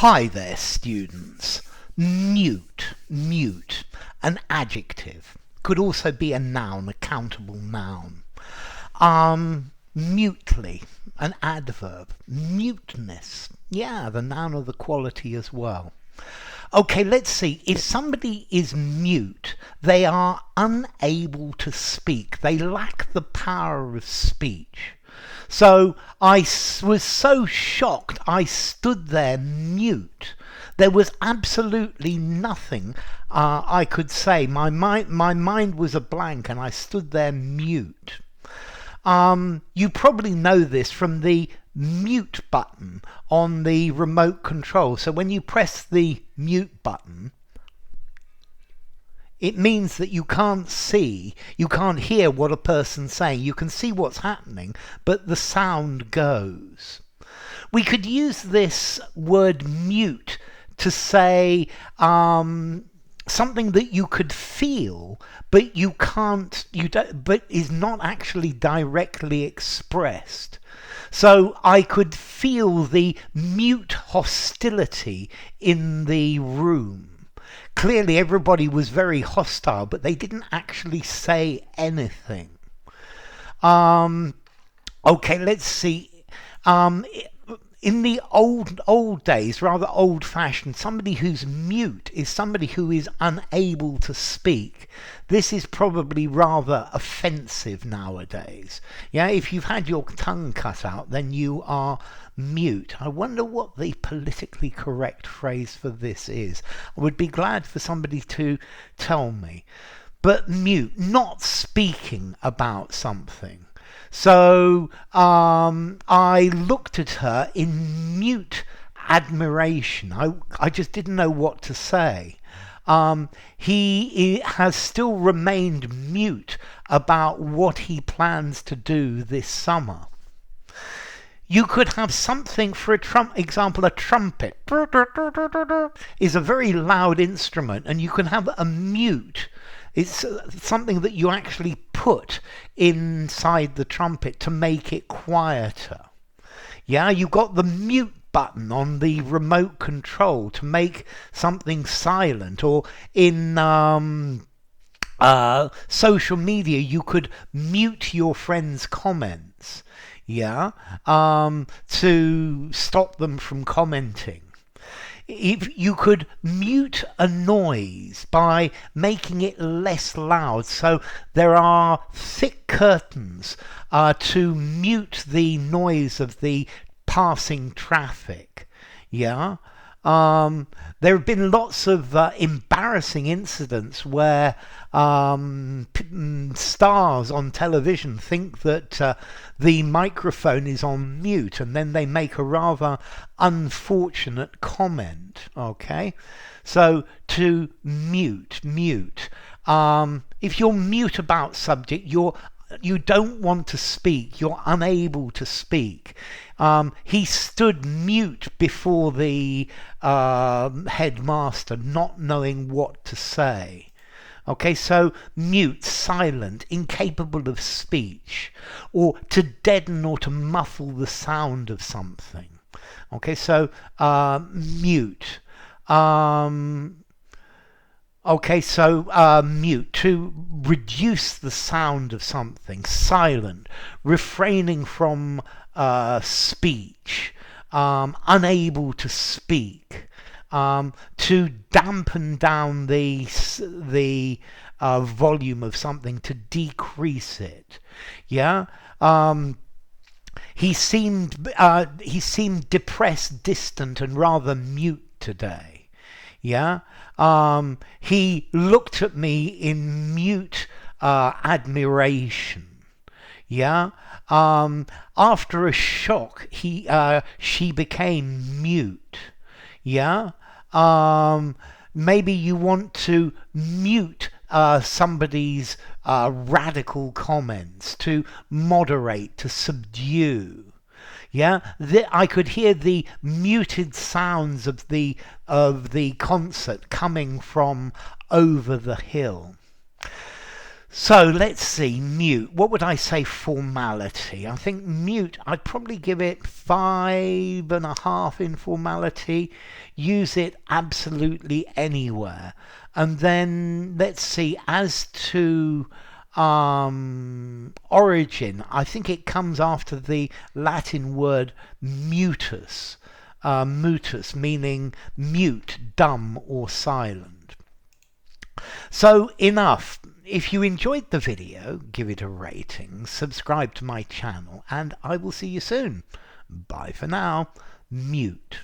Hi there, students. Mute, an adjective. Could also be a noun, a countable noun. Mutely, an adverb. Muteness, yeah, the noun of the quality as well. Okay, let's see. If somebody is mute, they are unable to speak. They lack the power of speech. So I was so shocked, I stood there mute. There was absolutely nothing I could say. My mind was a blank, and I stood there mute. You probably know this from the mute button on the remote control. So when you press the mute button, it means that you can't hear what a person's saying. You can see what's happening, but the sound goes. We could use this word mute to say something that you could feel, but but is not actually directly expressed. So I could feel the mute hostility in the room. Clearly everybody was very hostile, but they didn't actually say anything. Okay, let's see. In the old days, rather old-fashioned, somebody who's mute is somebody who is unable to speak. This is probably rather offensive nowadays. Yeah, if you've had your tongue cut out, then you are mute. I wonder what the politically correct phrase for this is. I would be glad for somebody to tell me. But mute, not speaking about something. So I looked at her in mute admiration. I just didn't know what to say. He has still remained mute about what he plans to do this summer. You could have something, for example, a trumpet is a very loud instrument, and you can have a mute. It's something that you actually put inside the trumpet to make it quieter. Yeah, you've got the mute button on the remote control to make something silent, or in social media you could mute your friends' comments, yeah, to stop them from commenting. If you could mute a noise by making it less loud, so there are thick curtains to mute the noise of the passing traffic. Yeah. There have been lots of embarrassing incidents where stars on television think that the microphone is on mute, and then they make a rather unfortunate comment. Okay, so to mute. If you're mute about subject, you don't want to speak, you're unable to speak. He stood mute before the headmaster, not knowing what to say. Okay, so mute, silent, incapable of speech, or to deaden or to muffle the sound of something. Okay, so mute. Okay, so mute, to reduce the sound of something. Silent, refraining from speech, unable to speak, to dampen down the volume of something, to decrease it. Yeah. He seemed depressed, distant, and rather mute today. Yeah. He looked at me in mute admiration. Yeah. After a shock, she became mute. Yeah. Maybe you want to mute somebody's radical comments, to moderate, to subdue. Yeah, I could hear the muted sounds of the concert coming from over the hill. So let's see, mute. What would I say formality? I think mute, I'd probably give it 5.5 in formality. Use it absolutely anywhere. And then let's see, as to origin, I think it comes after the Latin word mutus. Mutus, meaning mute, dumb or silent. So enough. If you enjoyed the video, give it a rating, subscribe to my channel, and I will see you soon. Bye for now. Mute.